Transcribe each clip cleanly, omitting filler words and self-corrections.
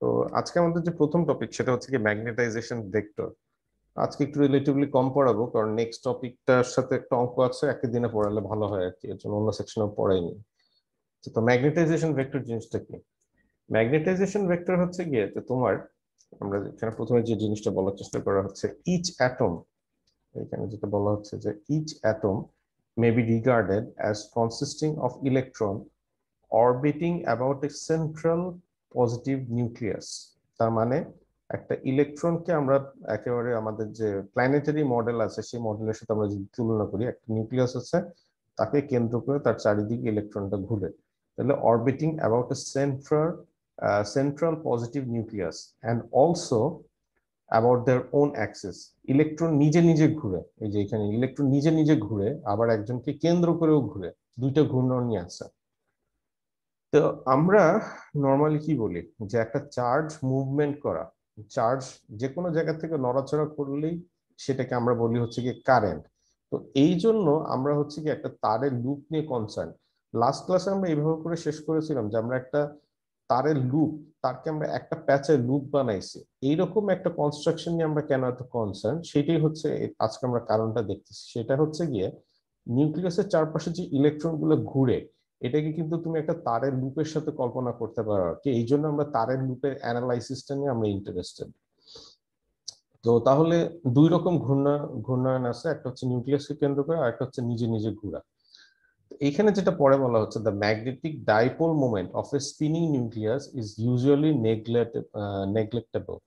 তো আজকে আমাদের যে প্রথম টপিক সেটা হচ্ছে কি ম্যাগনেটাইজেশন ভেক্টর। আজকে একটু রিলেটিভলি কম পড়াবো, কারণ নেক্সট টপিকটার সাথে একটা অঙ্ক আছে, একই দিনে পড়ালে ভালো হয় আর কি, এর জন্য অন্য সেকশনে পড়াইনি। তো ম্যাগনেটাইজেশন ভেক্টর জিনিসটা কি? ম্যাগনেটাইজেশন ভেক্টর হচ্ছে গিয়ে যে তোমার, আমরা এখানে প্রথমে যে জিনিসটা বলার চেষ্টা করা হচ্ছে, ইচ অ্যাটম, এখানে যেটা বলা হচ্ছে যে each atom may be regarded as consisting of electron orbiting about a central positive nucleus. তার মানে একটা ইলেকট্রনকে আমরা একেবারে আমাদের যে প্ল্যানেটারি মডেল আছে সেই মডেলের সাথে আমরা যদি তুলনা করি, একটা নিউক্লিয়াস আছে, তাকে কেন্দ্র করে তার চারিদিকে ইলেকট্রনটা ঘুরে, তাহলে orbiting about a central positive nucleus and also about their own Axis. Electron নিজে নিজে ঘুরে, এই যে এখানে ইলেকট্রন নিজে নিজে ঘুরে, আবার একজনকে কেন্দ্র করেও ঘুরে, দুইটা ঘূর্ণন নিয়ে আছে। তো আমরা নর্মালি কি বলি যে একটা চার্জ মুভমেন্ট করা, চার্জ যে কোনো জায়গা থেকে নড়াচড়া করলেই সেটাকে আমরা বলি হচ্ছে কি কারেন্ট। তো এই জন্য আমরা হচ্ছে কি একটা তারের লুপ নিয়ে কনসার্ন। লাস্ট ক্লাসে আমরা এইভাবে করে শেষ করেছিলাম যে আমরা একটা তারের লুপ, তারকে আমরা একটা প্যাচের লুপ বানাইছি। এইরকম একটা কনস্ট্রাকশন নিয়ে আমরা কেন এত কনসার্ন, সেটাই হচ্ছে আজকে আমরা কারণটা দেখতেছি। সেটা হচ্ছে গিয়ে নিউক্লিয়াসের চারপাশে যে ইলেকট্রন গুলো ঘুরে, এটাকে কিন্তু তুমি একটা তারের লুপের সাথে কল্পনা করতে পারো আর কি। এই জন্য আমরা তারের লুপের অ্যানালাইসিসটা নিয়ে আমরা ইন্টারেস্টেড। তো তাহলে দুই রকম ঘূর্ণায়ন আছে, একটা হচ্ছে নিউক্লিয়াসকে কেন্দ্র করে, আর একটা হচ্ছে নিজে নিজে ঘোরা। এখানে যেটা পরে বলা হচ্ছে, the magnetic dipole moment of a spinning nucleus is usually neglectable.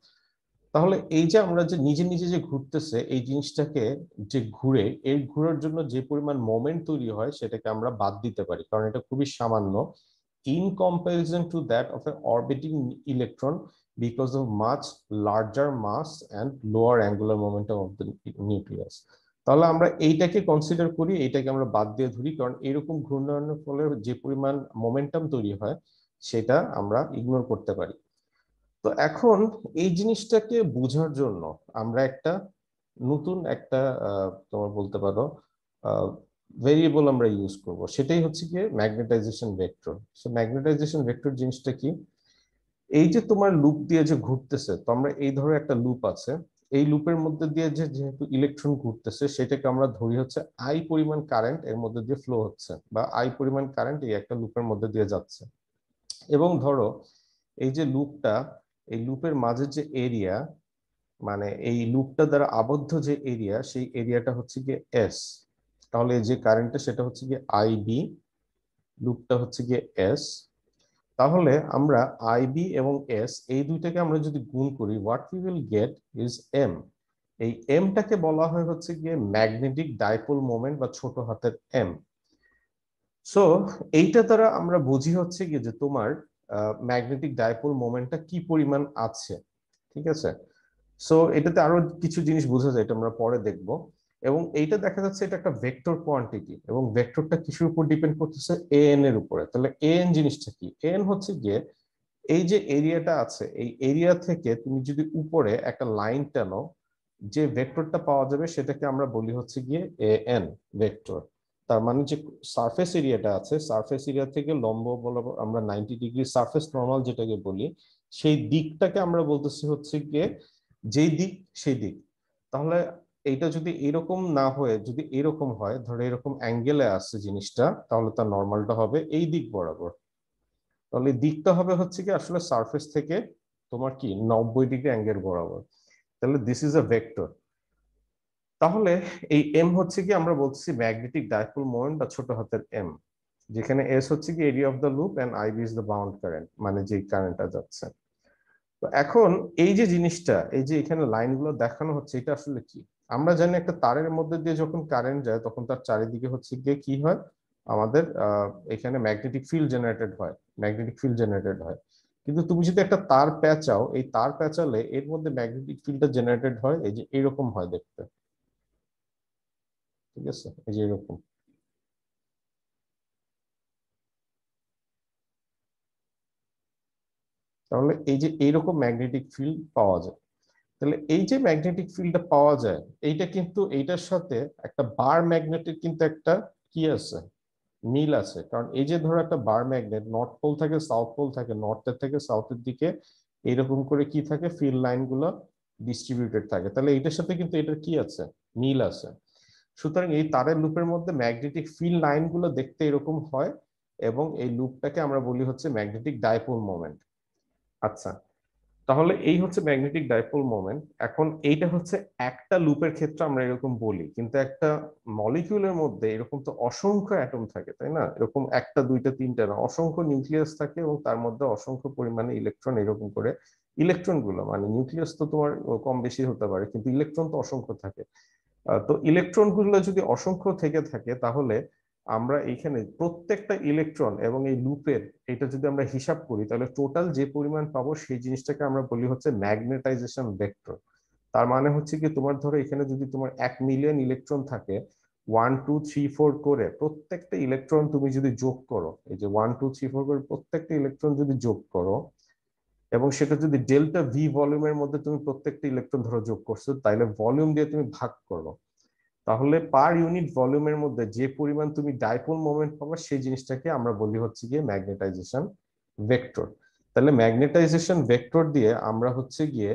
তাহলে এই যে আমরা যে নিজে নিজে যে ঘুরতেছে এই জিনিসটাকে, যে ঘুরে, এই ঘুরার জন্য যে পরিমাণ মোমেন্ট তৈরি হয় সেটাকে আমরা বাদ দিতে পারি, কারণ এটা খুবই সামান্য in comparison to that of a orbiting electron because of much larger mass and lower angular momentum of the nucleus. তাহলে আমরা এইটাকে কনসিডার করি, এইটাকে আমরা বাদ দিয়ে ধরি, কারণ এরকম ঘূর্ণায়নের ফলে যে পরিমাণ মোমেন্টাম তৈরি হয় সেটা আমরা ইগনোর করতে পারি। তো এখন এই জিনিসটাকে বোঝার জন্য আমরা একটা নতুন একটা তোমার বলতে পারো ভেরিয়েবল আমরা ইউজ করব, সেটাই হচ্ছে গিয়ে magnetization vector. So magnetization vector জিনিসটা কি? এই যে তোমার লুপ দিয়ে যে ঘুরতেছে, তো আমরা এই ধরো একটা লুপ আছে, এই লুপের মধ্যে দিয়ে যে যেহেতু ইলেকট্রন ঘুরতেছে, সেটাকে আমরা ধরি হচ্ছে আই পরিমাণ কারেন্ট এর মধ্যে দিয়ে ফ্লো হচ্ছে, বা আই পরিমাণ কারেন্ট এই একটা লুপের মধ্যে দিয়ে যাচ্ছে। এবং ধরো এই যে লুপটা, এই লুপের মাঝে যে এরিয়া, মানে এই লুপটা দ্বারা আবদ্ধ যে এরিয়া, সেই এরিয়াটা হচ্ছে গিয়ে এস। তাহলে যে কারেন্টটা সেটা হচ্ছে গিয়ে আইবি, লুপটা হচ্ছে গিয়ে এস। তাহলে আমরা আইবি এবং এস এই দুইটাকে আমরা যদি গুণ করি, what we will get is M. এই এমটাকে বলা হয় হচ্ছে গিয়ে ম্যাগনেটিক ডাইপোল মোমেন্ট বা ছোট হাতের এম। সো এইটা দ্বারা আমরা বুঝি হচ্ছে গিয়ে যে তোমার ম্যাগনেটিক ডাইপোল মোমেন্টটা কি পরিমাণ আছে। ঠিক আছে? সো এটাতে আরো কিছু জিনিস বোঝা যায়, এটা আমরা পরে দেখব। এবং এইটা দেখা যাচ্ছে এটা একটা ভেক্টর কোয়ান্টিটি, এবং ভেক্টরটা কিসের উপর ডিপেন্ড করতেছে? এন এর উপরে। তাহলে এন জিনিসটা কি? এন হচ্ছে গিয়ে এই যে এরিয়াটা আছে, এই এরিয়া থেকে তুমি যদি উপরে একটা লাইন টানো, যে ভেক্টরটা পাওয়া যাবে সেটাকে আমরা বলি হচ্ছে গিয়ে এ এন ভেক্টর। তার মানে যে সারফেস এরিয়াটা আছে, সারফেস এরিয়া থেকে লম্ব বলবো আমরা 90 ডিগ্রি সারফেস নর্মাল যেটাকে বলি, সেই দিকটাকে আমরা বলতেছি হচ্ছে গিয়ে যেই দিক সেই দিক। তাহলে এইটা যদি এরকম না হয়ে যদি এরকম হয়, ধরো এরকম অ্যাঙ্গেলে আসছে জিনিসটা, তাহলে তার নর্মালটা হবে এই দিক বরাবর। তাহলে দিকটা হবে হচ্ছে কি আসলে সারফেস থেকে তোমার কি 90 ডিগ্রি অ্যাঙ্গেল বরাবর। তাহলে দিস ইজ আ ভেক্টর। তাহলে এই এম হচ্ছে কি আমরা বলছি ম্যাগনেটিক ডাইপোল মোমেন্ট বা ছোট হাতের এম, যেখানে এস হচ্ছে কি area of the loop and I B is the bound current, মানে যে কারেন্টটা যাচ্ছে। তো এখন এই যে জিনিসটা, এই যে এখানে লাইনগুলো দেখানো হচ্ছে, এটা আসলে কি? আমরা জানি একটা তারের মধ্যে দিয়ে যখন কারেন্ট যায় তখন তার চারিদিকে হচ্ছে গিয়ে কি হয়, আমাদের এখানে ম্যাগনেটিক ফিল্ড জেনারেটেড হয়, ম্যাগনেটিক ফিল্ড জেনারেটেড হয়। কিন্তু তুমি যদি একটা তার প্যাঁচাও, এই তার প্যাঁচালে এর মধ্যে ম্যাগনেটিক ফিল্ডটা জেনারেটেড হয় এই যে এরকম হয় দেখতে। ঠিক আছে? এই যে এরকম। তাহলে এই যে এইরকম ম্যাগনেটিক ফিল্ড পাওয়া যায়। তাহলে এই যে ম্যাগনেটিক ফিল্ডটা পাওয়া যায়, এইটা কিন্তু এইটার সাথে একটা বার ম্যাগনেটের কিন্তু একটা কি আছে, মিল আছে। কারণ এই যে ধরো একটা বার ম্যাগনেট, নর্থ পোল থেকে সাউথ পোল থাকে, নর্থের থেকে সাউথের দিকে এইরকম করে কি থাকে, ফিল্ড লাইন গুলো ডিস্ট্রিবিউটেড থাকে। তাহলে এটার সাথে কিন্তু এটার কি আছে, মিল আছে। সুতরাং এই তারের লুপের মধ্যে ম্যাগনেটিক ফিল্ড লাইন গুলো দেখতে এরকম হয়, এবং এই লুপটাকে আমরা বলি হচ্ছে ম্যাগনেটিক ডাইপোল মোমেন্ট। আচ্ছা, তাহলে এই হচ্ছে ম্যাগনেটিক ডাইপোল মোমেন্ট। এখন এইটা হচ্ছে একটা লুপের ক্ষেত্রে আমরা এরকম বলি, কিন্তু একটা মলিকিউলের মধ্যে এরকম তো অসংখ্য অ্যাটম থাকে, তাই না? এরকম একটা দুইটা তিনটা না, অসংখ্য নিউক্লিয়াস থাকে, এবং তার মধ্যে অসংখ্য পরিমাণে ইলেকট্রন এরকম করে। ইলেকট্রন গুলো মানে নিউক্লিয়াস তো তোমার কম বেশি হতে পারে, কিন্তু ইলেকট্রন তো অসংখ্য থাকে। তো ইলেকট্রন গুলো যদি অসংখ্য থেকে থাকে, তাহলে আমরা এখানে প্রত্যেকটা ইলেকট্রন এবং এই লুপের এটা যদি আমরা হিসাব করি, তাহলে টোটাল যে পরিমাণ পাবো সেই জিনিসটাকে আমরা বলি হচ্ছে ম্যাগনেটাইজেশন ভেক্টর। তার মানে হচ্ছে কি, তোমার ধরো এখানে যদি তোমার 1 মিলিয়ন ইলেকট্রন থাকে, 1 2 3 4 করে প্রত্যেকটা ইলেকট্রন তুমি যদি যোগ করো, এই যে 1 2 3 4 করে প্রত্যেকটা ইলেকট্রন যদি যোগ করো, এবং সেটা যদি ডেল্টা ভি ভলিউমের মধ্যে তুমি প্রত্যেকটা ইলেকট্রন ধরো যোগ করছো, তাহলে ভলিউম দিয়ে তুমি ভাগ করো, তাহলে পার ইউনিট ভলিউমের মধ্যে যে পরিমাণ তুমি ডাইপোল মোমেন্ট পাবা, সেই জিনিসটাকে আমরা বলি হচ্ছে গিয়ে ম্যাগনেটাইজেশন ভেক্টর। তাহলে ম্যাগনেটাইজেশন ভেক্টর দিয়ে আমরা হচ্ছে গিয়ে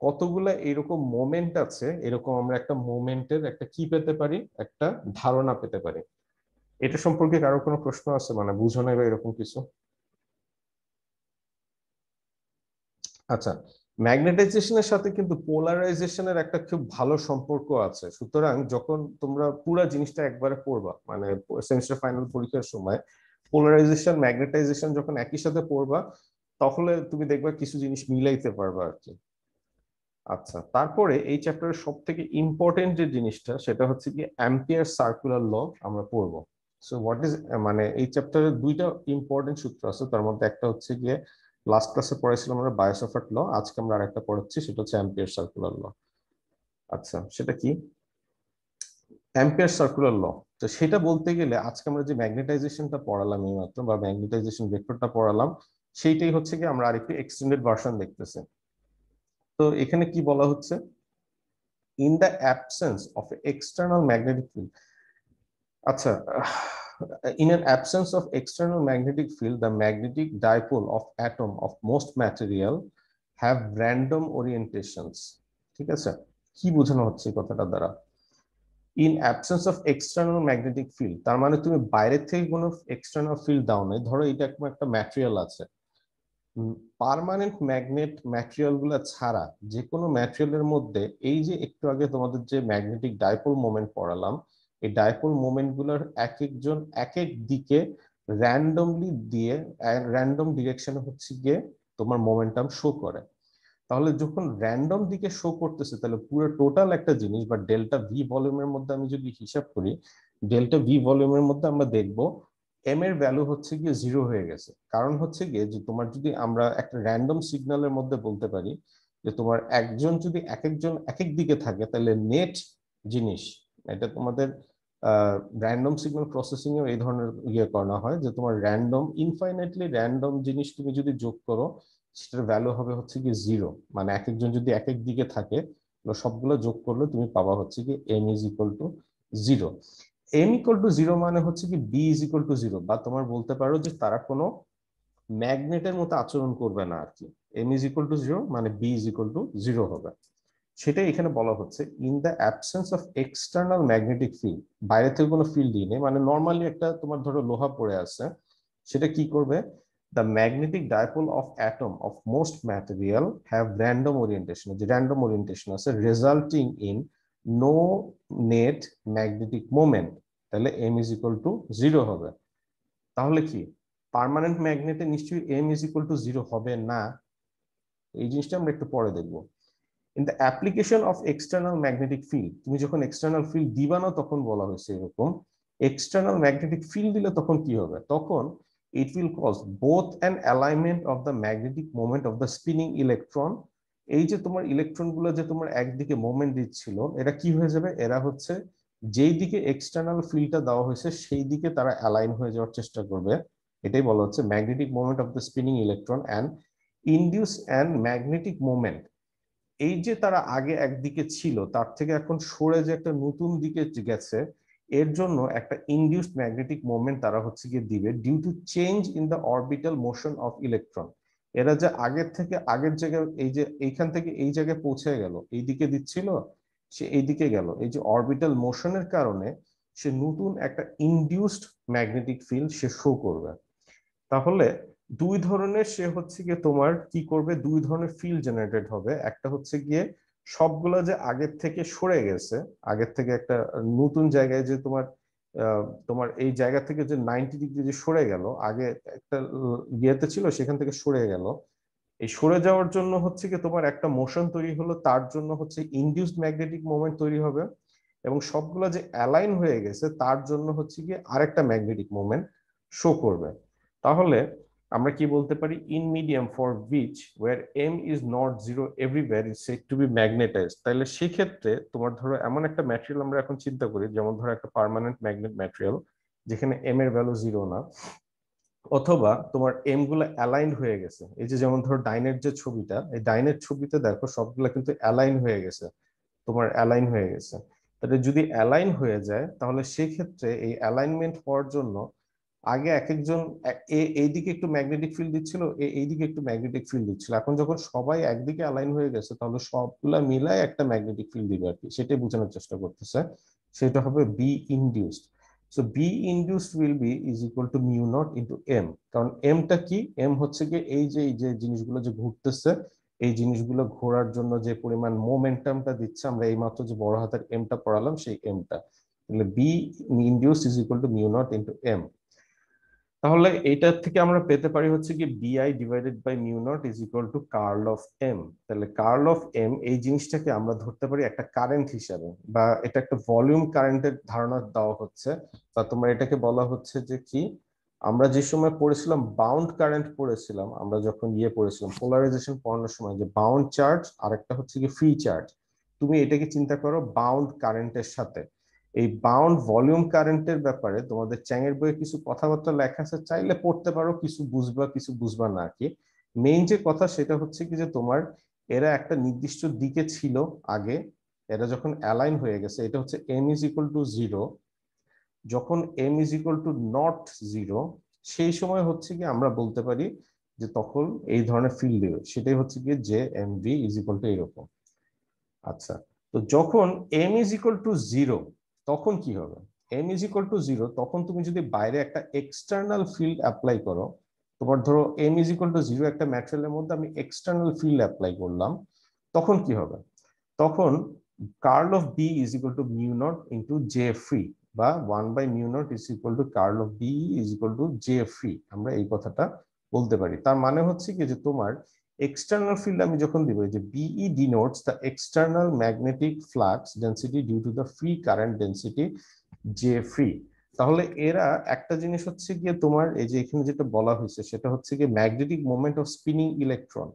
কতগুলা এরকম মোমেন্ট আছে, এরকম আমরা একটা মোমেন্টের একটা কি পেতে পারি, একটা ধারণা পেতে পারি। এটা সম্পর্কে কারো কোনো প্রশ্ন আছে, মানে বুঝো না বা এরকম কিছু? আচ্ছা, ম্যাগনেটাইজেশনের সাথে কিন্তু পোলারাইজেশনের একটা খুব ভালো সম্পর্ক আছে। সুতরাং যখন তোমরা পুরো জিনিসটা একবারে পড়বা, মানে সেমিস্টার ফাইনাল পরীক্ষার সময় পোলারাইজেশন ম্যাগনেটাইজেশন যখন একই সাথে পড়বা, তাহলে তুমি দেখবা কিছু জিনিস মিলাইতে পারবা আর কি। আচ্ছা, তারপরে এই চ্যাপ্টারের সব থেকে ইম্পর্টেন্ট যে জিনিসটা, সেটা হচ্ছে কি অ্যাম্পিয়ার সার্কুলার ল আমরা পড়বো। সো হোয়াট ইজ, মানে এই চ্যাপ্টারের দুইটা ইম্পর্টেন্ট সূত্র আছে, তার মধ্যে একটা হচ্ছে গিয়ে লাস্ট ক্লাসে পড়াইছিলাম আমরা বায়োসাভার্ট ল, আজকে আমরা আরেকটা পড়াচ্ছি, সেটা হচ্ছে অ্যাম্পিয়ার সার্কুলার ল। আচ্ছা, সেটা কি অ্যাম্পিয়ার সার্কুলার ল? তো সেটা বলতে গেলে আজকে আমরা যে ম্যাগনেটাইজেশনটা পড়ালাম এইমাত্র, বা ম্যাগনেটাইজেশন ভেক্টরটা পড়ালাম, সেইটাই হচ্ছে কি আমরা আরেকটু এক্সটেন্ডেড ভার্সন দেখতেছি। তো এখানে কি বলা হচ্ছে, in the absence of external magnetic field. আচ্ছা, in an absence of external magnetic field, the magnetic dipole of atom of most material have random orientations. ঠিক আছে, কি বোঝানো হচ্ছে কথাটা দ্বারা? In absence of external magnetic field, তার মানে তুমি বাইরে থেকে কোনো এক্সটার্নাল ফিল্ড দাও নাই, ধরো এটা একটা ম্যাটেরিয়াল আছে, পার্মানেন্ট ম্যাগনেট ম্যাটেরিয়াল গুলা ছাড়া যে কোনো ম্যাটেরিয়ালের মধ্যে এই যে একটু আগে তোমাদের যে ম্যাগনেটিক ডাইপোল মোমেন্ট পড়ালাম, এই ডাইপোল মোমেন্ট গুলার এক একজন এক এক দিকে র্যান্ডমলি দিয়ে র্যান্ডম ডিরেকশনে হচ্ছে গিয়ে তোমার মোমেন্টাম শো করে। তাহলে যখন র্যান্ডম দিকে শো করতেছে, তাহলে পুরো টোটাল একটা জিনিস বা ডেল্টা ভি ভলিউমের মধ্যে আমি যদি হিসাব করি, ডেল্টা ভি ভলিউমের মধ্যে আমরা দেখবো এম এর ভ্যালু হচ্ছে গিয়ে 0 হয়ে গেছে। কারণ হচ্ছে গিয়ে যে তোমার যদি আমরা একটা র্যান্ডম সিগন্যালের মধ্যে বলতে পারি যে তোমার একজন যদি এক একজন এক এক দিকে থাকে, তাহলে নেট জিনিস, এটা তোমাদের র্যান্ডম সিগন্যাল প্রসেসিং এ এই ধরনের ইয়ে করা হয় যে তোমার র্যান্ডম ইনফাইনাইটলি র্যান্ডম জিনিস তুমি যদি যোগ করো, সেটার ভ্যালু হবে হচ্ছে কি 0। মানে এক একজন যদি এক এক দিকে থাকে, সবগুলো যোগ করলে তুমি পাবা হচ্ছে কি M is equal to 0। M equal to 0 মানে হচ্ছে কি বি ইজ ইকুয়াল টু 0, বা তোমার বলতে পারো যে তারা কোনো ম্যাগনেটের মতো আচরণ করবে না আর কি। এম ইজ ইকুয়াল টু 0 মানে বি ইজ ইকুয়াল টু 0 হবে। সেটাই এখানে বলা হচ্ছে, in the absence of external magnetic field, বাইরে থেকে কোনো ফিল্ডই নেই, মানে নর্মালি একটা তোমার ধরো লোহা পড়ে আছে, সেটা কি করবে, the magnetic dipole of atom of most material have random orientation, যে random orientation আছে, resulting in no net magnetic moment, তাহলে m is equal to 0 হবে। তাহলে কি পার্মানেন্ট ম্যাগনেটে নিশ্চয়ই m is equal to 0 হবে না? এই জিনিসটা আমরা একটু পরে দেখবো। In the application of external magnetic field, তুমি যখন এক্সটার্নাল ফিল্ড দিবা না, তখন বলা হয়েছে এরকম এক্সটার্নাল ম্যাগনেটিক ফিল্ড দিলে তখন কি হবে, তখন it will cause both an alignment of the magnetic moment of the spinning electron. এই যে তোমার ইলেকট্রন গুলো যে তোমার একদিকে মোমেন্ট দিচ্ছিল, এরা কি হয়ে যাবে, এরা হচ্ছে যেই দিকে এক্সটার্নাল ফিল্ডটা দেওয়া হয়েছে সেই দিকে তারা অ্যালাইন হয়ে যাওয়ার চেষ্টা করবে। এটাই বলা হচ্ছে magnetic moment of the spinning electron and induce and magnetic moment. এই যে তারা আগে একদিকে ছিল, তার থেকে এখন সরে যে একটা নতুন দিকে গেছে, এর জন্য একটা ইনডিউসড ম্যাগনেটিক মোমেন্ট তারা হচ্ছে গিয়ে দিবে due to change in the orbital motion of electron. এরা যে আগের থেকে আগের জায়গায় এই যে এইখান থেকে এই জায়গায় পৌঁছে গেল, এই দিকে দিচ্ছিল, সে এইদিকে গেল, এই যে অরবিটাল মোশনের কারণে সে নতুন একটা ইনডিউসড ম্যাগনেটিক ফিল্ড সে শো করবে। তাহলে দুই ধরনের সে হচ্ছে গিয়ে তোমার কি করবে, দুই ধরনের ফিল্ড জেনারেটেড হবে। একটা হচ্ছে গিয়ে সবগুলা যে আগের থেকে সরে গেছে, আগের থেকে একটা নতুন জায়গায় যে তোমার তোমার এই জায়গা থেকে যে 90 ডিগ্রি যে সরে গেল, আগে একটা ইয়েতে ছিল সেখান থেকে সরে গেল, এই সরে যাওয়ার জন্য হচ্ছে কি তোমার একটা মোশন তৈরি হলো, তার জন্য হচ্ছে ইনডিউসড ম্যাগনেটিক মোমেন্ট তৈরি হবে। এবং সবগুলা যে অ্যালাইন হয়ে গেছে তার জন্য হচ্ছে কি আরেকটা ম্যাগনেটিক মোমেন্ট শো করবে। তাহলে আমরা কি বলতে পারি, in medium for which where M is not zero everywhere is said to be magnetized. তাহলে সেক্ষেত্রে তোমার ধরো এমন একটা ম্যাটেরিয়াল আমরা এখন চিন্তা করি, যেমন ধরো একটা পার্মানেন্ট ম্যাগনেট ম্যাটেরিয়াল যেখানে এম এর ভ্যালু জিরো না, অথবা তোমার এম গুলো অ্যালাইন হয়ে গেছে। এই যে যেমন ধরো ডাইনের যে ছবিটা, এই ডাইনের ছবিতে দেখো সবগুলা কিন্তু অ্যালাইন হয়ে গেছে, তোমার অ্যালাইন হয়ে গেছে। তাহলে যদি অ্যালাইন হয়ে যায় তাহলে সেই ক্ষেত্রে এই অ্যালাইনমেন্ট হওয়ার জন্য আগে এক একজন এইদিকে একটু ম্যাগনেটিক ফিল্ড দিচ্ছিল, এইদিকে একটু ম্যাগনেটিক ফিল্ড দিচ্ছিল, এখন যখন সবাই একদিকে অ্যালাইন হয়ে গেছে তাহলে সবগুলা মিলায় একটা ম্যাগনেটিক ফিল্ড দিবে আর কি, সেটাই বোঝানোর চেষ্টা করতেছে। সেটা হবে B induced. So B induced will be is equal to mu naught into M. কারণ এমটা কি, এম হচ্ছে কি এই যে জিনিসগুলো যে ঘুরতেছে, এই জিনিসগুলো ঘোরার জন্য যে পরিমাণ মোমেন্টামটা দিচ্ছে, আমরা এই মাত্র যে বড় হাতের এমটা পড়ালাম সেই এমটা। তাহলে B induced is equal to mu naught into M. তাহলে এইটার থেকে আমরা পেতে পারি হচ্ছে কি B I divided by mu naught is equal to curl of M. তাহলে কার্ল অফ এম এই জিনিসটাকে আমরা ধরতে পারি একটা কারেন্ট হিসাবে, বা এটা একটা ভলিউম কারেন্টের ধারণা দেওয়া হচ্ছে, বা তোমার এটাকে বলা হচ্ছে যে কি, আমরা যে সময় পড়েছিলাম বাউন্ড কারেন্ট পড়েছিলাম, আমরা যখন পড়েছিলাম পোলারাইজেশন পড়ানোর সময়, যে বাউন্ড চার্জ আর একটা হচ্ছে কি ফ্রি চার্জ, তুমি এটাকে চিন্তা করো বাউন্ড কারেন্টের সাথে। এই বাউন্ড ভলিউম কারেন্টের ব্যাপারে তোমাদের চ্যাংয়ের বইয়ে কিছু কথাবার্তা লেখা আছে, চাইলে পড়তে পারো, কিছু বুঝবা কিছু বুঝবা না আর কি। মেইন যে কথা সেটা হচ্ছে কি যে তোমার এরা একটা নির্দিষ্ট দিকে ছিল আগে, এরা যখন অ্যালাইন হয়ে গেছে, এটা হচ্ছে M is equal to zero, যখন M is equal to not zero, সেই সময় হচ্ছে কি আমরা বলতে পারি যে তখন এই ধরনের ফিল্ড দিবে, সেটাই হচ্ছে কি যে M V is equal to এরকম। আচ্ছা, তো যখন M is equal to zero তখন কি হবে, M is equal to zero তখন তুমি যদি বাইরে একটা এক্সটার্নাল ফিল্ড অ্যাপ্লাই করো, তোমার ধরো M is equal to zero একটা ম্যাটেরিয়ালের মধ্যে আমি এক্সটার্নাল ফিল্ড অ্যাপ্লাই করলাম, তখন কি হবে, তখন curl of B is equal to mu naught into J free, বা 1/μ0 is equal to curl of B is equal to J free, আমরা এই কথাটা বলতে পারি। তার মানে হচ্ছে কি যে তোমার এক্সটার্নাল ফিল্ড আমি যখন দিব, যে B E denotes the external magnetic flux density due to the free current density J free. তাহলে এরা একটা জিনিস হচ্ছে গিয়ে তোমার এই যে এখানে যেটা বলা হয়েছে সেটা হচ্ছে গিয়ে magnetic moment of spinning electron,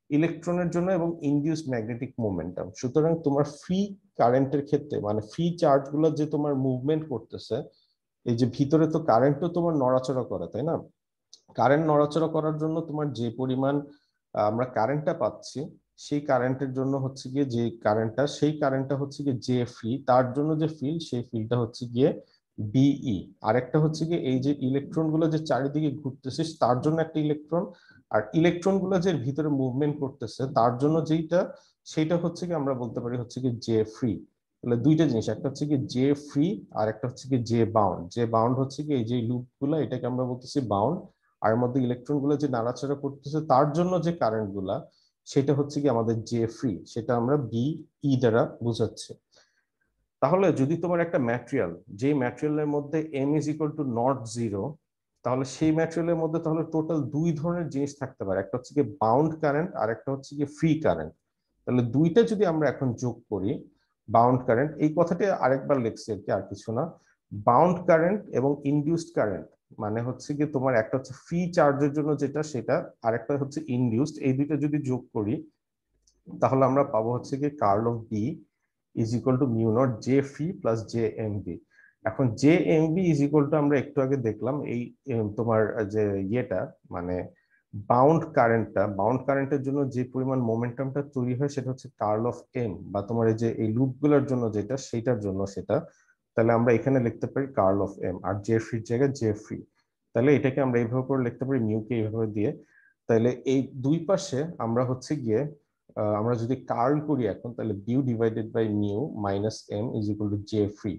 ইলেকট্রনের জন্য এবং ইনডিউস ম্যাগনেটিক মোমেন্টাম। সুতরাং তোমার ফ্রি কারেন্টের ক্ষেত্রে মানে ফ্রি চার্জ গুলো যে তোমার মুভমেন্ট করতেছে, এই যে ভিতরে তো কারেন্টও তোমার নড়াচড়া করে, তাই না? কারেন্ট নড়াচড়া করার জন্য তোমার যে পরিমাণ আমরা কারেন্টটা পাচ্ছি, সেই কারেন্টের জন্য হচ্ছে গিয়ে যে কারেন্টটা, সেই কারেন্টটা হচ্ছে গিয়ে যে ফ্রি, তার জন্য যে ফিল্ড, সেই ফিল্ডটা হচ্ছে গিয়ে বিই। আরেকটা হচ্ছে গিয়ে এই যে ইলেকট্রন গুলো যে চারিদিকে ঘুরতেছে তার জন্য একটা ইলেকট্রন, আর ইলেকট্রন গুলো যে ভিতরে মুভমেন্ট করতেছে তার জন্য যেইটা, সেইটা হচ্ছে কি আমরা বলতে পারি হচ্ছে কি জে ফ্রি। তাহলে দুইটা জিনিস, একটা হচ্ছে কি জে ফ্রি আর একটা হচ্ছে কি জে বাউন্ড। জে বাউন্ড হচ্ছে কি এই যে লুপ গুলা, এটাকে আমরা বলতেছি বাউন্ড, আর এর মধ্যে ইলেকট্রন গুলো যে নাড়াচাড়া করতেছে তার জন্য যে কারেন্ট গুলা, সেটা হচ্ছে কি আমাদের জে ফ্রি, সেটা আমরা বি ই দ্বারা বুঝাচ্ছি। তাহলে যদি তোমার একটা ম্যাটেরিয়াল, যে ম্যাটেরিয়ালের মধ্যে M is equal to not zero, তাহলে সেই ম্যাটেরিয়ালের মধ্যে তাহলে টোটাল দুই ধরনের জিনিস থাকতে পারে, একটা হচ্ছে কি বাউন্ড কারেন্ট আর একটা হচ্ছে কি ফ্রি কারেন্ট। তাহলে দুইটা যদি আমরা এখন যোগ করি, বাউন্ড কারেন্ট এই কথাটি আরেকবার লিখছি আর কি, আর কিছু না। বাউন্ড কারেন্ট এবং ইনডিউসড কারেন্ট মানে হচ্ছে কি তোমার একটা হচ্ছে ফ্রি চার্জের জন্য যেটা সেটা, আর একটা হচ্ছে ইনডিউসড, এই দুইটা যদি যোগ করি তাহলে আমরা পাবো হচ্ছে কি curl of B is equal to mu naught J free plus J M B. এখন J M B is equal to আমরা একটু আগে দেখলাম এই তোমার যে ইয়েটা মানে বাউন্ড কারেন্টের জন্য যে পরিমাণ মোমেন্টামটা তৈরি হয় সেটা হচ্ছে কার্ল অফ এম, বা তোমার এই যে এই লুপগুলোর জন্য যেটা সেইটার জন্য সেটা। তাহলে আমরা এখানে লিখতে পারি কার্ল অফ এম, আর জে ফ্রির জায়গায় জে ফ্রি। তাহলে এটাকে আমরা এইভাবে করে লিখতে পারি, মিউ কে এইভাবে দিয়ে। তাহলে এই দুই পাশে আমরা হচ্ছে গিয়ে আমরা যদি কার্ল করি এখন, তাহলে B divided by mu minus M is equal to J free.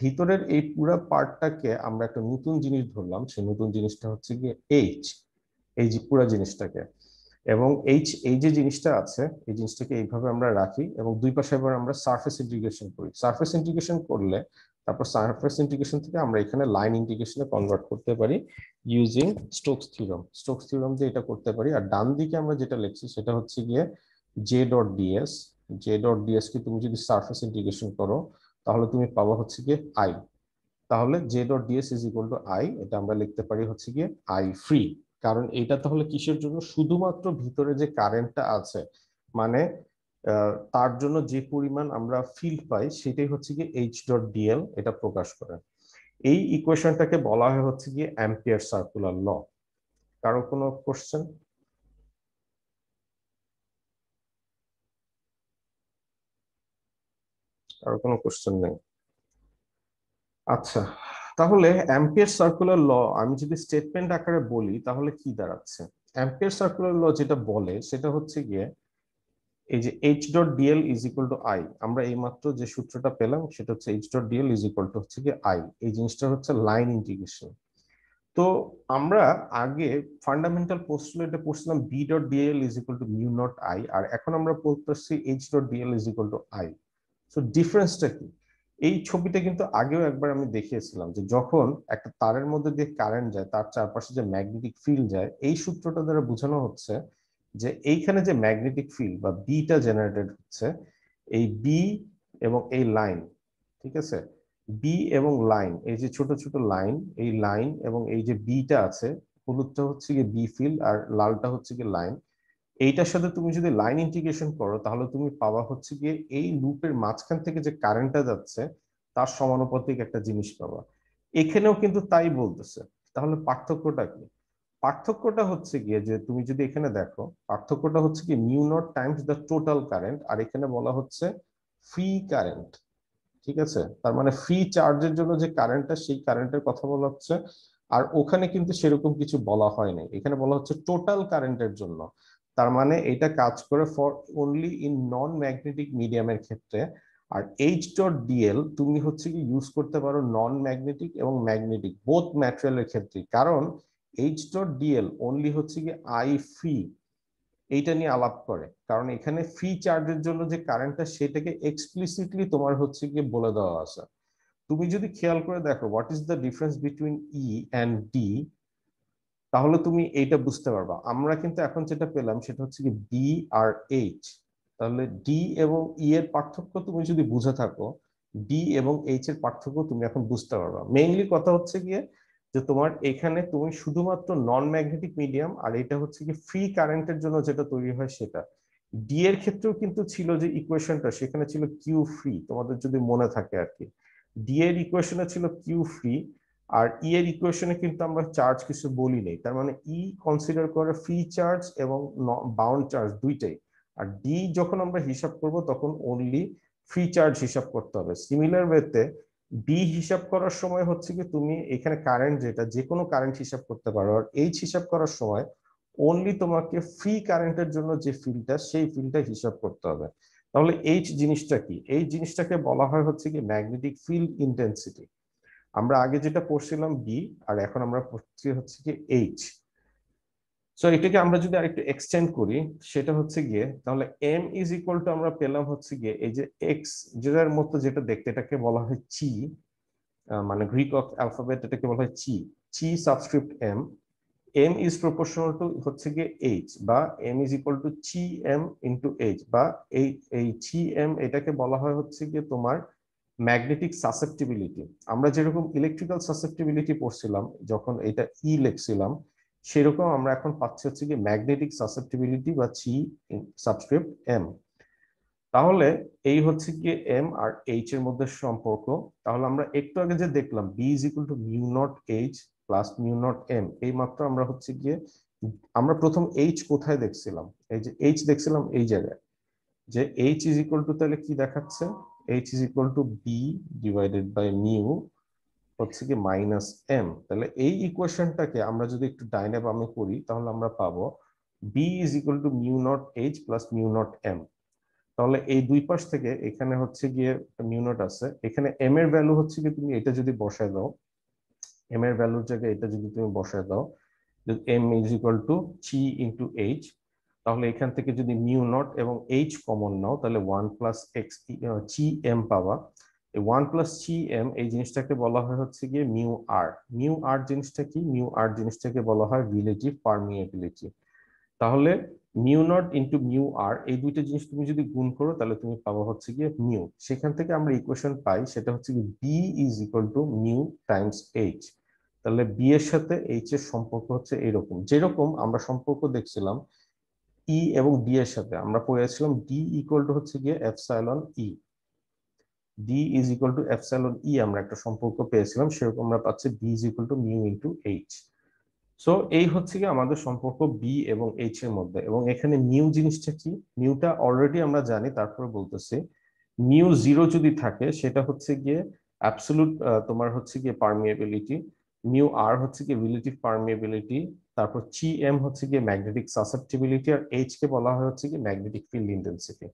ভিতরের এই পুরো পার্টটাকে আমরা একটা নতুন জিনিস ধরলাম, সেই নতুন জিনিসটা হচ্ছে গিয়ে এইচ, এই যে পুরো জিনিসটাকে, এবং এইচ এই যে জিনিসটা আছে এই জিনিসটাকে এইভাবে আমরা রাখি, এবং দুই পাশে এবার আমরা সারফেস ইন্টিগ্রেশন করি। সারফেস ইন্টিগ্রেশন করলে তারপর সারফেস ইন্টিগ্রেশন থেকে আমরা এখানে লাইন ইন্টিগ্রেশনে কনভার্ট করতে পারি using Stokes theorem. Stokes theorem দিয়ে এটা করতে পারি। আর ডান দিকে আমরা যেটা লিখছি সেটা হচ্ছে গিয়ে J dot dS. J dot dS কে তুমি যদি সারফেস ইন্টিগ্রেশন করো তাহলে তুমি পাবো হচ্ছে গিয়ে আই। তাহলে J dot DS is equal to I, এটা আমরা লিখতে পারি হচ্ছে গিয়ে আই ফ্রি। কারণ এটা তাহলে কিসের জন্য, শুধুমাত্র ভিতরে যে কারেন্টটা আছে, মানে তার জন্য যে পরিমাণ আমরা ফিল্ড পাই সেটাই হচ্ছে গিয়ে এইচ ডট ডিএল এটা প্রকাশ করে। এই ইকুয়েশনটাকে বলা হয় হচ্ছে গিয়ে অ্যাম্পিয়ার সার্কুলার ল। কারো কোনো কোশ্চেন? কারো কোনো কোশ্চেন নেই? আচ্ছা, তাহলে অ্যাম্পিয়ার সার্কুলার ল আমি যদি স্টেটমেন্ট আকারে বলি তাহলে কি দাঁড়াচ্ছে? অ্যাম্পিয়ার সার্কুলার ল যেটা বলে সেটা হচ্ছে গিয়ে এই যে H dot dl is equal to I, আমরা এইমাত্র যে সূত্রটা পেলাম সেটা হচ্ছে H dot dl is equal to হচ্ছে গিয়ে আই। এই জিনিসটা হচ্ছে লাইন ইন্টিগ্রেশন। তো আমরা আগে ফান্ডামেন্টাল পোস্টুলেটে পড়ছিলাম B dot dl is equal to mu naught I, আর এখন আমরা পড়তেছি H dot dl is equal to I. So ডিফারেন্সটা কি? এই ছবিটা কিন্তু আগেও একবার আমি দেখিয়েছিলাম যে যখন একটা তারের মধ্যে দিয়ে কারেন্ট যায় তার চারপাশে যে ম্যাগনেটিক ফিল্ড যায়, এই সূত্রটা দ্বারা বোঝানো হচ্ছে যে এইখানে যে ম্যাগনেটিক ফিল্ড বা বিটা জেনারেটেড হচ্ছে, এই বি এবং এই লাইন, ঠিক আছে, বি এবং লাইন, এই যে ছোট ছোট লাইন, এই লাইন এবং এই যে বিটা আছে, হলুদটা হচ্ছে গিয়ে বি ফিল্ড আর লালটা হচ্ছে গিয়ে লাইন, এইটার সাথে তুমি যদি লাইন ইন্টিগ্রেশন করো তাহলে তুমি পাবা হচ্ছে গিয়ে এই লুপের মাঝখান থেকে যে কারেন্টটা যাচ্ছে তার সমানুপাতিক একটা জিনিস পাবা। এখানেও কিন্তু তাই বলতেছে। তাহলে পার্থক্যটা কি? পার্থক্যটা হচ্ছে গিয়ে যে তুমি যদি এখানে দেখো, পার্থক্যটা হচ্ছে কি mu naught times the total current, আর এখানে বলা হচ্ছে ফ্রি কারেন্ট। ঠিক আছে, তার মানে ফ্রি চার্জের জন্য যে কারেন্টটা সেই কারেন্টের কথা বলা হচ্ছে। আর ওখানে কিন্তু সেরকম কিছু বলা হয় নাই, এখানে বলা হচ্ছে টোটাল কারেন্টের জন্য। তার মানে এটা কাজ করে for only in non magnetic মিডিয়ামের ক্ষেত্রে। আর এইচ ডট ডিএল তুমি হচ্ছে কি ইউজ করতে পারো নন ম্যাগনেটিক এবং ম্যাগনেটিক বোথ ম্যাটেরিয়ালের ক্ষেত্রে, কারণ এইচ ডট ডিএল অনলি হচ্ছে কি আই ফ্রি এইটা নিয়ে আলাপ করে, কারণ এখানে ফ্রি চার্জের জন্য যে কারেন্টটা সেটাকে এক্সপ্লিসিটলি তোমার হচ্ছে গিয়ে বলে দেওয়া আছে। তুমি যদি খেয়াল করে দেখো what is the difference between E and D, তাহলে তুমি এইটা বুঝতে পারবা। আমরা কিন্তু এখন যেটা পেলাম সেটা হচ্ছে কি বি আর এইচ। তাহলে ডি এবং ই এর পার্থক্য তুমি যদি বুঝে থাকো, ডি এবং এইচ এর পার্থক্য তুমি এখন বুঝতে পারবা। মেইনলি কথা হচ্ছে গিয়ে যে তোমার এখানে তুমি শুধুমাত্র নন ম্যাগনেটিক মিডিয়াম, আর এটা হচ্ছে কি ফ্রি কারেন্টের জন্য যেটা তৈরি হয় সেটা। ডি এর ক্ষেত্রেও কিন্তু ছিল যে ইকুয়েশনটা, সেখানে ছিল কিউ ফ্রি, তোমাদের যদি মনে থাকে আর কি। ডি এর ইকুয়েশনে ছিল কিউ ফ্রি, আর ই এর ইকুয়েশনে কিন্তু আমরা চার্জ কিছু বলি নেই, তার মানে ই কনসিডার করে ফ্রি চার্জ এবং বাউন্ড চার্জ দুইটাই। আর ডি যখন আমরা হিসাব করব তখন অনলি ফ্রি চার্জ হিসাব করতে হবে। সিমিলার ওয়েতে বি হিসাব করার সময় হচ্ছে কি তুমি এখানে কারেন্ট যেটা যে কোনো কারেন্ট হিসাব করতে পারো, আর এইচ হিসাব করার সময় অনলি তোমাকে ফ্রি কারেন্টের জন্য যে ফিল্ডটা সেই ফিল্ডটা হিসাব করতে হবে। তাহলে এইচ জিনিসটা কি? এই জিনিসটাকে বলা হয় হচ্ছে কি ম্যাগনেটিক ফিল্ড ইন্টেন্সিটি। আমরা আগে যেটা পড়ছিলাম বি, আর এখন আমরা পড়ছি হচ্ছে কি এইচ। সো এটাকে আমরা যদি আরেকটু এক্সটেন্ড করি সেটা হচ্ছে গিয়ে তাহলে এম ইজ ইকুয়াল টু আমরা পেলাম হচ্ছে গিয়ে এই যে এক্স, যেটার মতো যেটা দেখতে এটাকে বলা হয় চি, মানে গ্রিক অ্যালফাবেট, এটাকে বলা হয় chi, chi subscript M. M is proportional to হচ্ছে গিয়ে এইচ, বা M is equal to chi M into H, বা এই এই চি এম এটাকে বলা হয় হচ্ছে গিয়ে তোমার ম্যাগনেটিক সাসেপ্টিবিলিটি। আমরা যেরকম ইলেকট্রিক্যাল সাসেপ্টিবিলিটি পড়ছিলাম যখন এটা ই লিখছিলাম, সেরকম আমরা এখন পাচ্ছি হচ্ছে কি ম্যাগনেটিক সাসেপ্টিবিলিটি বা চি সাবস্ক্রিপ্ট এম। তাহলে এই হচ্ছে কি এম আর এইচ এর মধ্যে সম্পর্ক। তাহলে আমরা একটু আগে যে দেখলাম B is equal to mu naught H plus mu naught M, এই মাত্র আমরা হচ্ছে গিয়ে আমরা প্রথম এইচ কোথায় দেখছিলাম, এই যে এইচ দেখছিলাম এই জায়গায়, যে এইচ ইজ ইকুয়াল টু তাহলে কি দেখাচ্ছে, H is equal to B divided by mu হচ্ছে কি মাইনাস এম। তাহলে এই ইকুয়েশনটাকে আমরা যদি একটু ডাইনে বামে করি তাহলে আমরা পাবো B is equal to mu naught H plus mu naught M. তাহলে এই দুই পাশ থেকে এখানে হচ্ছে গিয়ে মিউ নট আছে, এখানে এম এর ভ্যালু হচ্ছে কি তুমি এটা যদি বসায় দাও, এম এর ভ্যালুর জায়গায় এটা যদি তুমি বসায় দাও, M is equal to G into H, তাহলে এখান থেকে যদি মিউ নট এবং এইচ কমন নাও তাহলে one plus X G M পাবা। এই ওয়ান প্লাস জি এম এই জিনিসটাকে বলা হয় হচ্ছে গিয়ে মিউ আর। মিউ আর জিনিসটা কি? মিউ আর জিনিসটাকে বলা হয় রিলেটিভ পারমিয়েবিলিটি। তাহলে মিউ নট ইন্টু মিউ আর এই দুইটা জিনিস তুমি যদি গুণ করো তাহলে তুমি পাবো হচ্ছে গিয়ে মিউ। সেখান থেকে আমরা ইকুয়েশন পাই সেটা হচ্ছে কি B is equal to mu times H. তাহলে বি এর সাথে এইচ এর সম্পর্ক হচ্ছে এরকম, যেরকম আমরা সম্পর্ক দেখছিলাম ই এবং ডি এর সাথে, আমরা পড়েছিলাম ডি ইকুয়াল টু হচ্ছে গিয়ে epsilon E, D is equal to epsilon E আমরা একটা সম্পর্ক পেয়েছিলাম, সেরকম আমরা পাচ্ছি B is equal to mu into H. So এই হচ্ছে কি আমাদের সম্পর্ক বি এবং এইচ এর মধ্যে। এবং এখানে মিউ জিনিসটা কি? মিউটা অলরেডি আমরা জানি, তারপরে বলতেছি মিউ জিরো যদি থাকে সেটা হচ্ছে গিয়ে অ্যাবসলুট তোমার হচ্ছে গিয়ে পারমিয়েবিলিটি, মিউ আর হচ্ছে গিয়ে রিলেটিভ পারমিয়েবিলিটি, তারপর জি এম হচ্ছে গিয়ে ম্যাগনেটিক সাসেপ্টিবিলিটি, আর এইচ কে বলা হয় হচ্ছে গিয়ে ম্যাগনেটিক ফিল্ড ইন্টেন্সিটি।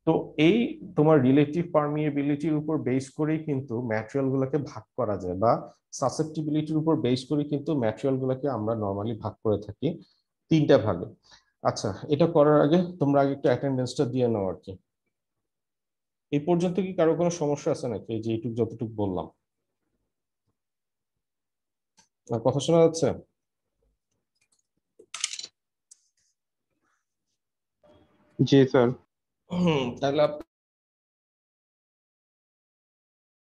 তো এই তোমার রিলেটিভ পারমিয়েবিলিটির উপর বেস করেই কিন্তু ম্যাটেরিয়াল গুলোকে ভাগ করা যায়, বা সাসেপ্টিবিলিটির উপর বেস করে কিন্তু ম্যাটেরিয়াল গুলোকে আমরা নর্মালি ভাগ করে থাকি তিনটা ভাগে। আচ্ছা, এটা করার আগে তোমরা আগে একটু অ্যাটেন্ডেন্সটা দিয়ে নাও আর কি। এই পর্যন্ত কি কারো কোনো সমস্যা আছে নাকি, এই যে এইটুক যতটুকু বললাম? আর কথা শোনা যাচ্ছে? জি স্যার। তাহলে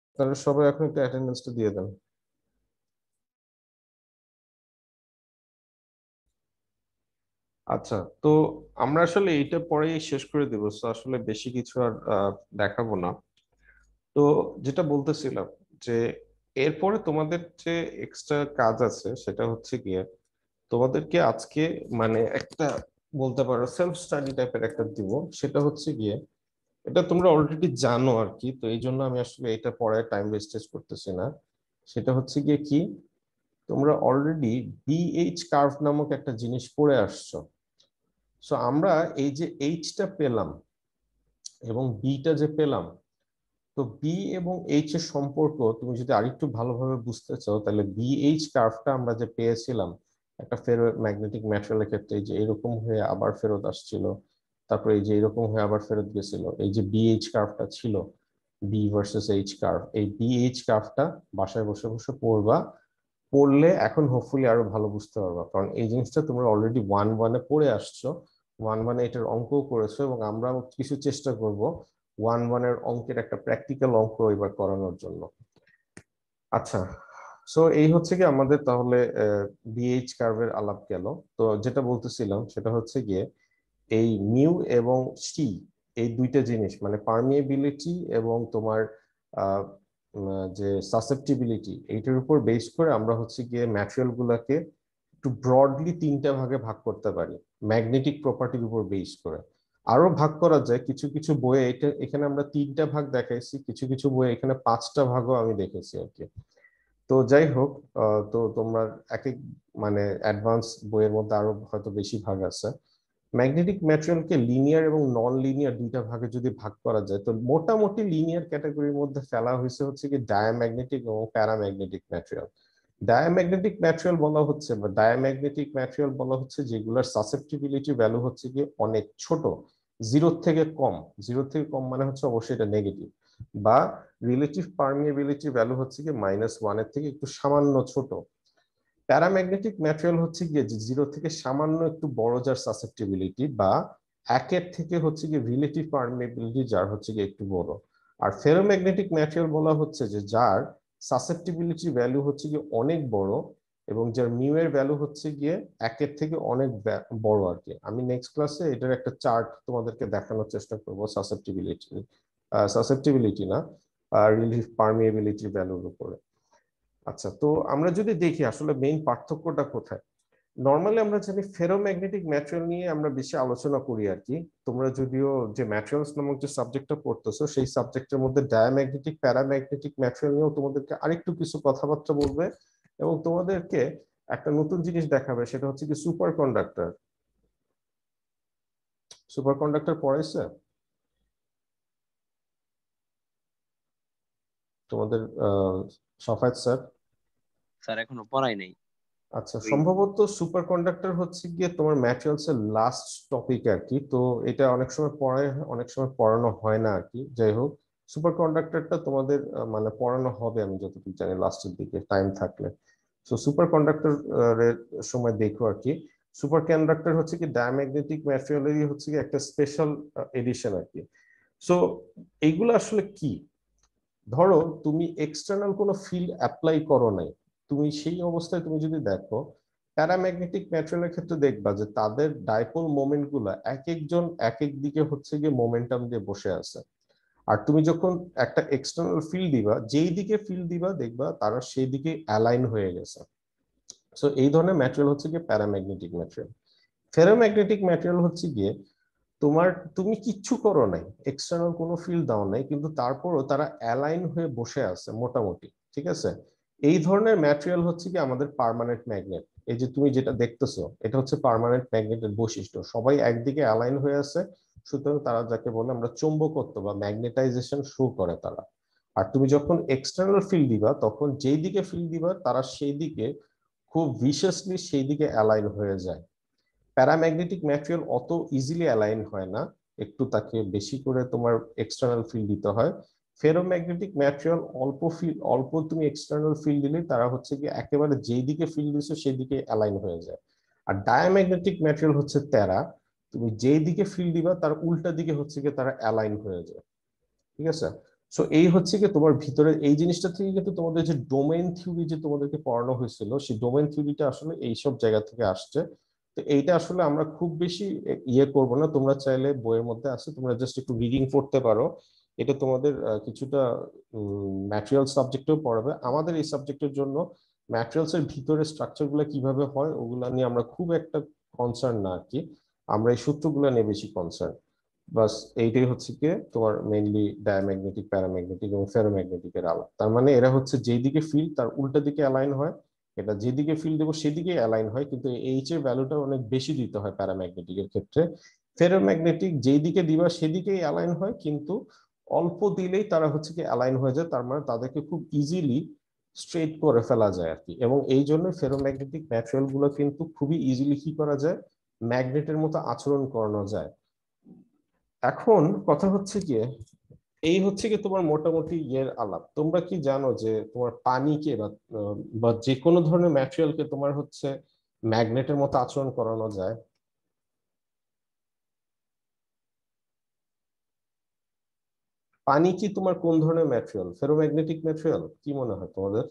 আপনারা সবাই এখন একটু অ্যাটেন্ডেন্সটা দিয়ে দেন। আচ্ছা, তো আমরা আসলে এইটা পরেই শেষ করে দেবো, তো আসলে বেশি কিছু আর দেখাবো না। তো যেটা বলতেছিলাম যে এরপরে তোমাদের যে এক্সট্রা কাজ আছে সেটা হচ্ছে গিয়ে তোমাদেরকে আজকে মানে একটা বলতে পারো সেলফ স্টাডি টাইপের একটা দিব। সেটা হচ্ছে গিয়ে, এটা তোমরা অলরেডি জানো আর কি, তো এই জন্য আমি আসলে এটা পড়ায় টাইম ওয়েস্টেজ করতেছি না। সেটা হচ্ছে গিয়ে কি, তোমরা অলরেডি বিএইচ কার্ভ নামক একটা জিনিস পড়ে আসছো। সো আমরা এই যে এইচটা পেলাম এবং বিটা যে পেলাম, তো বি এবং এইচ এর সম্পর্ক তুমি যদি আরেকটু ভালোভাবে বুঝতে চাও তাহলে বিএইচ কার্ভটা আমরা যে পেয়েছিলাম একটা ফেরো ম্যাগনেটিক ম্যাটেরিয়ালের ক্ষেত্রে, এই যে এরকম হয়ে আবার ফেরত আসছিল, তারপরে এই যে এরকম হয়ে আবার ফেরত গেছিল, এই যে বিএইচ কার্ভটা ছিল, বি ভার্সেস এইচ কার্ভ, এই বিএইচ কার্ভটা বাসায় বসে বসে পড়বা। পড়লে এখন হোপফুলি আরো ভালো বুঝতে পারবা, কারণ এই জিনিসটা তোমরা অলরেডি ওয়ান ওয়ানে পড়ে আসছো, ওয়ান ওয়ানে এটার অঙ্কও করেছো, এবং আমরা কিছু চেষ্টা করব ওয়ান ওয়ানের অঙ্কের একটা প্র্যাকটিক্যাল অঙ্ক এবার করানোর জন্য। আচ্ছা, সো এই হচ্ছে কি আমাদের তাহলে বিএইচ কার্ভের আলাপ গেল। তো যেটা বলতেছিলাম সেটা হচ্ছে গিয়ে এই মিউ এবং সি, এই দুইটা জিনিস মানে পারমিয়েবিলিটি এবং তোমার আহ, যে সাসেপ্টিবিলিটি, এইটার উপর বেস করে আমরা হচ্ছে গিয়ে ম্যাটেরিয়াল গুলাকে একটু ব্রডলি তিনটা ভাগে ভাগ করতে পারি ম্যাগনেটিক প্রপার্টির উপর বেস করে। আরো ভাগ করা যায় কিছু কিছু বইয়ে, এটা এখানে আমরা তিনটা ভাগ দেখাইছি, কিছু কিছু বইয়ে এখানে পাঁচটা ভাগও আমি দেখেছি আর কি। তো যাই হোক, তো তোমরা এক এক মানে অ্যাডভান্স বইয়ের মধ্যে আরো হয়তো বেশি ভাগ আছে। ম্যাগনেটিক ম্যাটেরিয়ালকে লিনিয়ার এবং নন লিনিয়ার দুইটা ভাগে যদি ভাগ করা যায়, তো মোটামুটি লিনিয়ার ক্যাটাগরির মধ্যে ফেলা হয়েছে হচ্ছে কি ডায়াম্যাগনেটিক এবং প্যারাম্যাগনেটিক ম্যাটেরিয়াল। ডায়াম্যাগনেটিক ম্যাটেরিয়াল বলা হচ্ছে বা ডায়াম্যাগনেটিক ম্যাটেরিয়াল বলা হচ্ছে যেগুলোর সাসেপ্টিবিলিটি ভ্যালু হচ্ছে কি অনেক ছোট, জিরোর থেকে কম। জিরো থেকে কম মানে হচ্ছে অবশ্যই এটা নেগেটিভ, বা রিলেটিভ পারমিয়েবিলিটি ভ্যালু হচ্ছে কি মাইনাস ওয়ানের থেকে একটু সামান্য ছোট। প্যারাম্যাগনেটিক ম্যাটেরিয়াল হচ্ছে গিয়ে যে জিরো থেকে সামান্য একটু বড়, যার সাসেপ্টিবিলিটি, বা একের থেকে হচ্ছে গিয়ে রিলেটিভ পারমিয়েবিলিটি যার হচ্ছে গিয়ে একটু বড়। আর ফেরোম্যাগনেটিক ম্যাটেরিয়াল বলা হচ্ছে যে যার সাসেপ্টিবিলিটি ভ্যালু হচ্ছে গিয়ে অনেক বড়, এবং যার মিউ এর ভ্যালু হচ্ছে গিয়ে একের থেকে অনেক বড় আর কি। আমি নেক্সট ক্লাসে এটার একটা চার্ট তোমাদেরকে দেখানোর চেষ্টা করব সাসেপ্টিবিলিটি, সাসেপ্টিবিলিটি না, রিলেটিভ পারমিয়েবিলিটি ভ্যালুর উপরে। আচ্ছা, তো আমরা যদি দেখি আসলে মেইন পার্থক্যটা কোথায়। নর্মালি আমরা জানি ফেরোম্যাগনেটিক ম্যাটেরিয়াল নিয়ে আমরা বেশি আলোচনা করি আর কি। তোমরা যদিও যে ম্যাটেরিয়ালস নামক যে সাবজেক্টটা পড়তেছো সেই সাবজেক্টের মধ্যে ডায়াম্যাগনেটিক প্যারাম্যাগনেটিক ম্যাটেরিয়াল নিয়েও তোমাদেরকে আরেকটু কিছু কথাবার্তা বলবে, এবং তোমাদেরকে একটা নতুন জিনিস দেখাবে, সেটা হচ্ছে কি সুপার কন্ডাক্টর। সুপার কন্ডাক্টর পড়াইছে তোমাদের সাফায়েত স্যার? স্যার এখনো পড়াই নাই। আচ্ছা, ওই সম্ভবত সুপার কন্ডাক্টর হচ্ছে গিয়ে তোমার ম্যাটেরিয়ালস এর লাস্ট টপিক আর কি। তো এটা অনেক সময় পড়ায়, অনেক সময় পড়ানো হয় না আর কি। যাই হোক, সুপার কন্ডাক্টরটা তোমাদের মানে পড়ানো হবে আমি যতটুকু জানি লাস্টের দিকে টাইম থাকলে। তো সুপার কন্ডাক্টর এর সময় দেখো আর কি। সুপার কন্ডাক্টর হচ্ছে কি ডায়াম্যাগনেটিক ম্যাটেরিয়ালেরই হচ্ছে কি একটা স্পেশাল এডিশন আর কি। সো এইগুলো আসলে কি, ধরো তুমি এক্সটার্নাল কোনো ফিল্ড অ্যাপ্লাই করো নাই, তুমি সেই অবস্থায় তুমি যদি দেখো প্যারাম্যাগনেটিক ম্যাটেরিয়ালের ক্ষেত্রে দেখবা যে তাদের ডাইপোল মোমেন্ট গুলা এক একজন এক এক দিকে হচ্ছে গিয়ে মোমেন্টাম দিয়ে বসে আছে। আর তুমি যখন একটা এক্সটার্নাল ফিল্ড দিবা, যেই দিকে ফিল্ড দিবা দেখবা তারা সেই দিকে অ্যালাইন হয়ে গেছে। সো এই ধরনের ম্যাটেরিয়াল হচ্ছে গিয়ে প্যারাম্যাগনেটিক ম্যাটেরিয়াল। ফেরোম্যাগনেটিক ম্যাটেরিয়াল হচ্ছে গিয়ে তোমার, তুমি কিচ্ছু করো নাই, এক্সটার্নাল কোনো ফিল্ড দাও নাই, কিন্তু তারপরও তারা অ্যালাইন হয়ে বসে আছে মোটামুটি, ঠিক আছে। এই ধরনের ম্যাটেরিয়াল হচ্ছে কি আমাদের পার্মানেন্ট ম্যাগনেট। এই যে তুমি যেটা দেখতেছো এটা হচ্ছে পার্মানেন্ট ম্যাগনেটের বৈশিষ্ট্য, সবাই একদিকে অ্যালাইন হয়ে আছে। সুতরাং তারা যাকে বলে আমরা চৌম্বকত্ব বা ম্যাগনেটাইজেশন শো করে তারা। আর তুমি যখন এক্সটার্নাল ফিল্ড দিবা তখন যেই দিকে ফিল্ড দিবা তারা সেই দিকে খুব ভিশাসলি সেই দিকে অ্যালাইন হয়ে যায়। প্যারাম্যাগনেটিক ম্যাটেরিয়াল অত ইজিলি অ্যালাইন হয় না, একটু তাকে বেশি করে তোমার এক্সটার্নাল ফিল্ড দিতে হয়। ফেরোম্যাগনেটিক ম্যাটেরিয়াল অল্প ফিল্ড, অল্প তুমি এক্সটার্নাল ফিল্ড দিলে তারা হচ্ছে কি একেবারে যেই দিকে ফিল্ড দিছো সেই দিকে অ্যালাইন হয়ে যায়। আর ডায়াম্যাগনেটিক ম্যাটেরিয়াল হচ্ছে তেরা, তুমি যেই দিকে ফিল্ড দিবা তার উল্টা দিকে হচ্ছে কি তারা অ্যালাইন হয়ে যায়, ঠিক আছে। সো এই হচ্ছে কি তোমার ভিতরে এই জিনিসটা থেকে কিন্তু তোমাদের যে ডোমেইন থিওরি যে তোমাদেরকে পড়ানো হয়েছিল সেই ডোমেইন থিওরিটা আসলে এইসব জায়গা থেকে আসছে। তো এইটা আসলে আমরা খুব বেশি ইয়ে করব না, তোমরা চাইলে বইয়ের মধ্যে আছে, তোমরা জাস্ট একটু রিডিং করতে পারো। এটা তোমাদের কিছুটা ম্যাটেরিয়াল সাবজেক্টেও পড়াবে। আমাদের এই সাবজেক্টের জন্য ম্যাটেরিয়ালস এর ভিতরে স্ট্রাকচার গুলো কিভাবে হয় ওগুলা নিয়ে আমরা খুব একটা কনসার্ন না আর কি। আমরা এই সূত্রগুলো নিয়ে বেশি কনসার্ন। বাস এইটাই হচ্ছে কি তোমার মেইনলি ডায়াম্যাগনেটিক, প্যারাম্যাগনেটিক এবং ফেরোম্যাগনেটিক এর আলাপ। তার মানে এরা হচ্ছে যেদিকে ফিল্ড তার উল্টা দিকে অ্যালাইন হয়, এটা যেদিকে ফিল্ড দেবো সেদিকে অ্যালাইন হয়, কিন্তু এইচ এর ভ্যালুটা অনেক বেশি দিতে হয় প্যারাম্যাগনেটিক এর ক্ষেত্রে। ফেরোম্যাগনেটিক যেই দিকে দিবা সেদিকেই অ্যালাইন হয়, কিন্তু অল্প দিলেই তারা হচ্ছে কি অ্যালাইন হয়ে যায়। তার মানে তাদেরকে খুব ইজিলি স্ট্রেট করে ফেলা যায় আর কি। এবং এই জন্য ফেরোম্যাগনেটিক ম্যাটেরিয়াল গুলো কিন্তু খুবই ইজিলি কি করা যায়, ম্যাগনেটের মতো আচরণ করানো যায়। এখন কথা হচ্ছে গিয়ে এই হচ্ছে কি তোমার মোটামুটি ইয়ের আলাপ। তোমরা কি জানো যে তোমার পানিকে বা যে কোনো ধরনের ম্যাটেরিয়ালকে তোমার হচ্ছে ম্যাগনেটের মতো আচরণ করানো যায়? পানি কি তোমার কোন ধরনের ম্যাটেরিয়াল, ফেরোম্যাগনেটিক ম্যাটেরিয়াল কি মনে হয় তোমাদের?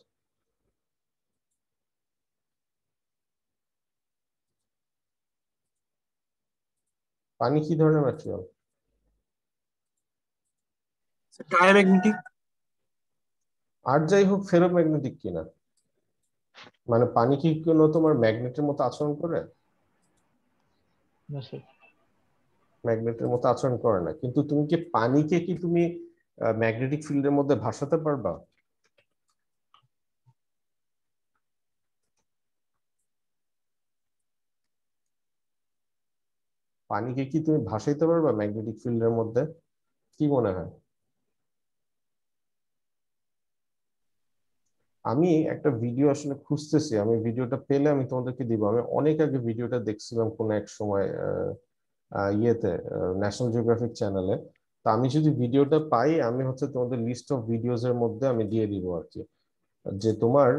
পানি কি ধরনের ম্যাটেরিয়াল? ডায়াম্যাগনেটিক। আর যাই হোক, ফেরোম্যাগনেটিক কিনা, মানে পানি কি কোনো তোমার ম্যাগনেটের মতো আচরণ করে? না স্যার। ম্যাগনেটের মতো আচরণ করে না, কিন্তু তুমি কি পানিকে কি তুমি ম্যাগনেটিক ফিল্ডের মধ্যে ভাসাতে পারবা? পানিকে কি তুমি ভাসাইতে পারবা ম্যাগনেটিক ফিল্ডের মধ্যে, কি মনে হয়? আমি একটা ভিডিও আসলে খুঁজতেছি, আমি ভিডিওটা পেলে আমি তোমাদেরকে দিব। আমি অনেক আগে ভিডিওটা দেখছিলাম কোন এক সময় ইয়েতে, ন্যাশনাল জিওগ্রাফিক চ্যানেলে। তো আমি যদি ভিডিওটা পাই আমি হচ্ছে তোমাদের লিস্ট অফ ভিডিওস এর মধ্যে আমি দিয়ে দিব আর কি। যে তোমার